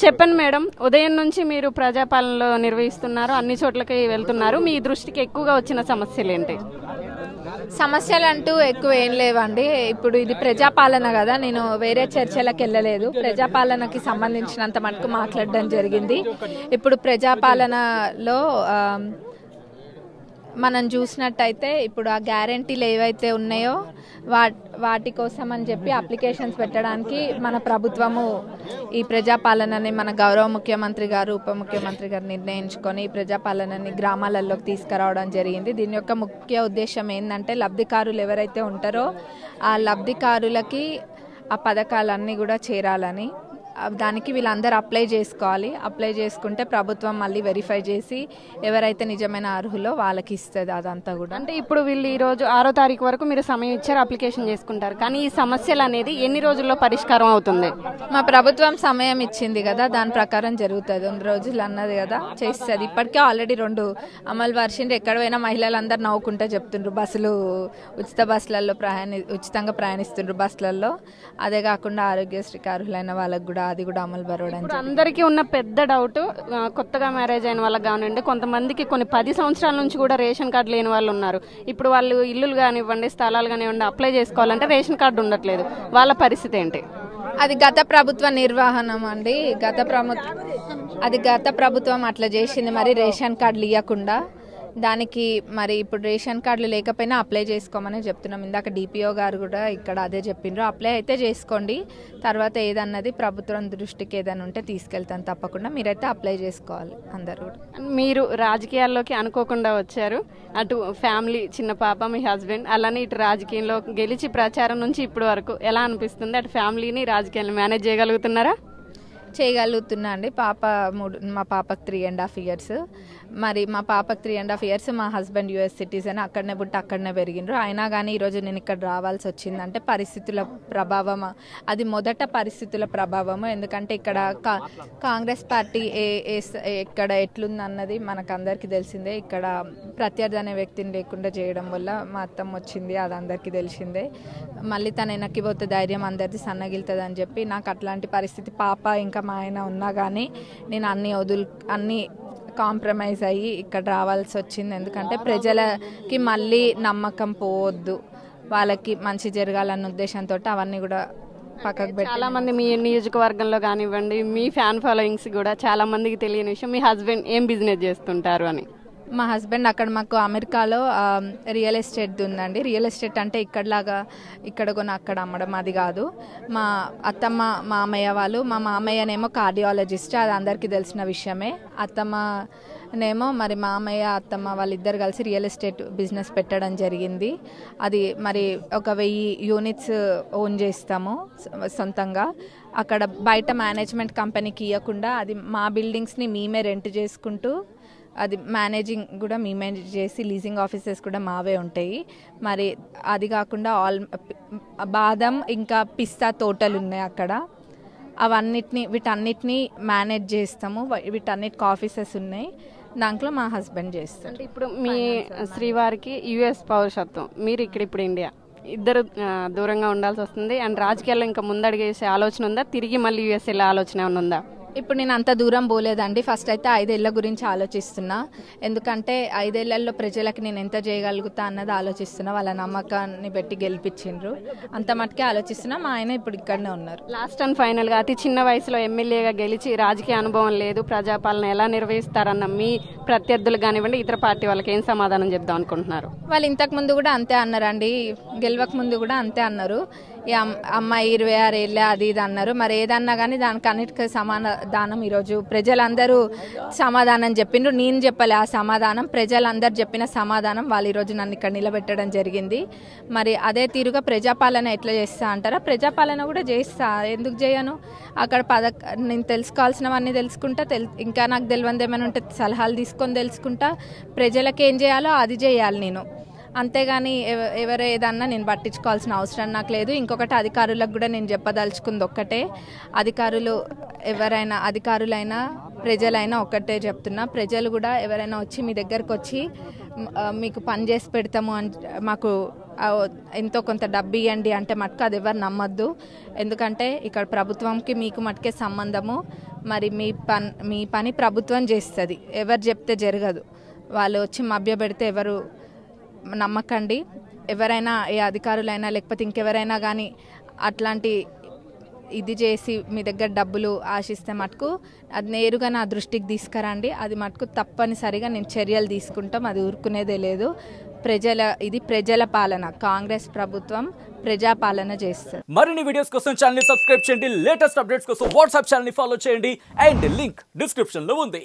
చెప్పండి మేడం, ఉదయం నుంచి మీరు ప్రజాపాలనలో నిర్వహిస్తున్నారు, అన్ని చోట్లకి వెళ్తున్నారు, మీ దృష్టికి ఎక్కువగా వచ్చిన సమస్యలు ఏంటి? సమస్యలు అంటూ ఎక్కువ ఏం లేవండి. ఇప్పుడు ఇది ప్రజాపాలన కదా, నేను వేరే చర్చలకు వెళ్ళలేదు. ప్రజాపాలనకి సంబంధించినంత మటుకు మాట్లాడడం జరిగింది. ఇప్పుడు ప్రజాపాలనలో మనం చూసినట్టయితే ఇప్పుడు ఆ గ్యారంటీలు ఏవైతే ఉన్నాయో వాటి కోసం అని చెప్పి అప్లికేషన్స్ పెట్టడానికి మన ప్రభుత్వము ఈ ప్రజాపాలనని మన గౌరవ ముఖ్యమంత్రి గారు, ఉప ముఖ్యమంత్రి గారు నిర్ణయించుకొని ఈ ప్రజాపాలనని గ్రామాలలోకి తీసుకురావడం జరిగింది. దీని యొక్క ముఖ్య ఉద్దేశం ఏంటంటే లబ్ధికారులు ఎవరైతే ఉంటారో ఆ లబ్ధికారులకి ఆ పథకాలన్నీ కూడా చేరాలని, దానికి వీళ్ళందరూ అప్లై చేసుకోవాలి. అప్లై చేసుకుంటే ప్రభుత్వం మళ్ళీ వెరిఫై చేసి ఎవరైతే నిజమైన అర్హులో వాళ్ళకి ఇస్తుంది అదంతా కూడా. అంటే ఇప్పుడు వీళ్ళు ఈరోజు 6వ తారీఖు వరకు మీరు సమయం ఇచ్చారు, అప్లికేషన్ చేసుకుంటారు, కానీ ఈ సమస్యలు అనేది ఎన్ని రోజుల్లో పరిష్కారం అవుతుంది? మా ప్రభుత్వం సమయం ఇచ్చింది కదా, దాని ప్రకారం జరుగుతుంది. 2 రోజులు అన్నది కదా, చేస్తుంది. ఇప్పటికే ఆల్రెడీ 2 అమలు పరిచిండ్రు. ఎక్కడ పోయినా మహిళలందరూ నవ్వుకుంటే చెప్తుండ్రు, బస్సులు ఉచిత బస్సులలో ఉచితంగా ప్రయాణిస్తుండ్రు బస్సులలో. అదే కాకుండా ఆరోగ్యశ్రీ అర్హులైన వాళ్ళకు కూడా అది కూడా అమలు పరవడం. అందరికీ ఉన్న పెద్ద డౌట్, కొత్తగా మ్యారేజ్ అయిన వాళ్ళకి కానివ్వండి, కొంతమందికి కొన్ని 10 సంవత్సరాల నుంచి కూడా రేషన్ కార్డు లేని వాళ్ళు ఉన్నారు. ఇప్పుడు వాళ్ళు ఇల్లులు కానివ్వండి, స్థలాలు కానివ్వండి అప్లై చేసుకోవాలంటే రేషన్ కార్డు ఉండట్లేదు, వాళ్ళ పరిస్థితి ఏంటి? అది గత ప్రభుత్వ నిర్వహణం అండి. గత ప్రభుత్వం అట్లా చేసింది, మరి రేషన్ కార్డులు ఇవ్వకుండా. దానికి మరి ఇప్పుడు రేషన్ కార్డులు లేకపోయినా అప్లై చేసుకోమని చెప్తున్నాం. ఇందాక డిపిఓ గారు కూడా ఇక్కడ అదే చెప్పిండ్రు, అప్లై అయితే చేసుకోండి, తర్వాత ఏదన్నది ప్రభుత్వం దృష్టికి ఏదైనా ఉంటే తీసుకెళ్తాను, తప్పకుండా మీరైతే అప్లై చేసుకోవాలి అందరు కూడా. మీరు రాజకీయాల్లోకి అనుకోకుండా వచ్చారు, అటు ఫ్యామిలీ, చిన్న పాప, మీ హస్బెండ్, అలానే ఇటు రాజకీయంలో గెలిచి ప్రచారం నుంచి ఇప్పటి వరకు ఎలా అనిపిస్తుంది? అటు ఫ్యామిలీని రాజకీయాన్ని మేనేజ్ చేయగలుగుతున్నారా? చేయగలుగుతున్నా అండి. మా పాపకు 3.5 years. మరి మా పాపకు 3.5 years. మా హస్బెండ్ US సిటిజన్, అక్కడనే పుట్టి అక్కడనే పెరిగినరు. అయినా కానీ ఈరోజు నేను ఇక్కడ రావాల్సి వచ్చిందంటే పరిస్థితుల ప్రభావం. అది మొదట పరిస్థితుల ప్రభావము. ఎందుకంటే ఇక్కడ కాంగ్రెస్ పార్టీ ఇక్కడ ఎట్లుందన్నది మనకు అందరికీ తెలిసిందే. ఇక్కడ ప్రత్యర్థి అనే వ్యక్తిని లేకుండా చేయడం వల్ల మా అత్తమ్మ వచ్చింది, అది అందరికీ తెలిసిందే. మళ్ళీ తను వెనక్కి పోతే ధైర్యం అందరిది సన్నగిలుతుంది అని చెప్పి నాకు అట్లాంటి పరిస్థితి, పాప ఇంకా మా ఆయన ఉన్నా కానీ నేను అన్ని కాంప్రమైజ్ అయ్యి ఇక్కడ రావాల్సి వచ్చింది. ఎందుకంటే ప్రజలకి మళ్ళీ నమ్మకం పోవద్దు, వాళ్ళకి మంచి జరగాలన్న ఉద్దేశంతో అవన్నీ కూడా పక్కకు పెట్టి. చాలా మంది మీ నియోజకవర్గంలో కానివ్వండి, మీ ఫ్యాన్ ఫాలోయింగ్స్ కూడా చాలా మందికి తెలియని విషయం, మీ హస్బెండ్ ఏం బిజినెస్ చేస్తుంటారు అని. మా హస్బెండ్ అక్కడ మాకు అమెరికాలో రియల్ ఎస్టేట్ ఉందండి. రియల్ ఎస్టేట్ అంటే ఇక్కడ కొన అక్కడ అమ్మడం అది కాదు. మా అత్తమ్మ మామయ్య వాళ్ళు, మా మామయ్యనేమో కార్డియాలజిస్ట్, అది అందరికీ తెలిసిన విషయమే. అత్తమ్మనేమో మరి మామయ్య అత్తమ్మ వాళ్ళిద్దరు కలిసి రియల్ ఎస్టేట్ బిజినెస్ పెట్టడం జరిగింది. అది మరి 1000 units ఓన్ చేస్తాము సొంతంగా. అక్కడ బయట మేనేజ్మెంట్ కంపెనీకి ఇవ్వకుండా అది మా బిల్డింగ్స్ని మేమే రెంట్ చేసుకుంటూ, అది మేనేజింగ్ కూడా మేమే చేసి, లీజింగ్ ఆఫీసెస్ కూడా మావే ఉంటాయి. మరి అది కాకుండా బాదం ఇంకా పిస్తా తోటలు ఉన్నాయి అక్కడ. వీటన్నిటిని మేనేజ్ చేస్తాము. వీటన్నిటికి ఆఫీసెస్ ఉన్నాయి, దాంట్లో మా హస్బెండ్ చేస్తారు. అంటే ఇప్పుడు మీ శ్రీవారికి US పౌరసత్వం, మీరు ఇప్పుడు ఇండియా, ఇద్దరు దూరంగా ఉండాల్సి వస్తుంది. అండ్ రాజకీయాల్లో ఇంకా ముందడిగేసే ఆలోచన ఉందా? తిరిగి మళ్ళీ US వెళ్ళే ఆలోచన ఏమైనా ఉందా? ఇప్పుడు నేను అంత దూరం పోలేదండి. ఫస్ట్ అయితే 5 ఏళ్ల గురించి ఆలోచిస్తున్నా. ఎందుకంటే 5 ఏళ్లలో ప్రజలకు నేను ఎంత చేయగలుగుతా అన్నది ఆలోచిస్తున్నా. వాళ్ళ నమ్మకాన్ని పెట్టి గెలిపించిండ్రు, అంత మటుకే ఆలోచిస్తున్నా. మా ఆయన ఇప్పుడు ఇక్కడనే ఉన్నారు. లాస్ట్ అండ్ ఫైనల్గా, అతి చిన్న వయసులో ఎమ్మెల్యేగా గెలిచి రాజకీయ అనుభవం లేదు, ప్రజాపాలన ఎలా నిర్వహిస్తారన్న మీ ప్రత్యర్థులు కానివ్వండి, ఇతర పార్టీ వాళ్ళకి ఏం సమాధానం చెప్దాం అనుకుంటున్నారు? వాళ్ళు ఇంతకు ముందు కూడా అంతే అన్నారండి, గెలవక ముందు కూడా అంతే అన్నారు. ఈ అమ్మాయి 26 ఏళ్ళే అది ఇది అన్నారు. మరి ఏదన్నా కానీ దానికి అన్నిటికీ సమాధానం ఈరోజు ప్రజలందరూ సమాధానం చెప్పిండ్రు. నేను చెప్పలే ఆ సమాధానం, ప్రజలందరూ చెప్పిన సమాధానం. వాళ్ళు ఈరోజు నన్ను ఇక్కడ నిలబెట్టడం జరిగింది. మరి అదే తీరుగా ప్రజాపాలన ఎట్లా చేస్తా అంటారా? ప్రజాపాలన కూడా చేస్తా, ఎందుకు చేయను? అక్కడ నేను తెలుసుకోవాల్సినవన్నీ తెలుసుకుంటా, ఇంకా నాకు తెలియదు ఏమైనా ఉంటే సలహాలు తీసుకొని తెలుసుకుంటా. ప్రజలకు ఏం చేయాలో అది చేయాలి నేను, అంతేగాని ఎవరు ఏదన్నా నేను పట్టించుకోవాల్సిన అవసరం నాకు లేదు. ఇంకొకటి, అధికారులకు కూడా నేను చెప్పదలుచుకుంది ఒక్కటే, అధికారులైనా ప్రజలైనా ఒక్కటే చెప్తున్నా, ప్రజలు కూడా ఎవరైనా వచ్చి మీ దగ్గరకు వచ్చి మీకు పని చేసి పెడతాము అని, మాకు ఎంతో కొంత డబ్బు ఇవ్వండి అంటే మటుకు అది ఎవరు నమ్మద్దు. ఎందుకంటే ఇక్కడ ప్రభుత్వంకి మీకు మటుకే సంబంధము. మరి మీ పని ప్రభుత్వం చేస్తుంది, ఎవరు చెప్తే జరగదు. వాళ్ళు వచ్చి మభ్యపెడితే ఎవరు నమ్మకండి. ఎవరైనా ఏ అధికారులైనా లేకపోతే ఇంకెవరైనా కానీ అట్లాంటి ఇది చేసి మీ దగ్గర డబ్బులు ఆశిస్తే మటుకు అది నేరుగా నా దృష్టికి తీసుకురండి. అది మటుకు తప్పనిసరిగా నేను చర్యలు తీసుకుంటాం, అది ఊరుకునేదే లేదు. ఇది ప్రజల పాలన, కాంగ్రెస్ ప్రభుత్వం ప్రజాపాలన చేస్తుంది. మరిన్ని వీడియోస్ కోసం ఛానల్ ని సబ్స్క్రైబ్ చేయండి, లేటెస్ట్ అప్డేట్స్ కోసం వాట్సాప్ ఛానల్ ని ఫాలో చేయండి అండ్ లింక్ డిస్క్రిప్షన్ లో ఉంది.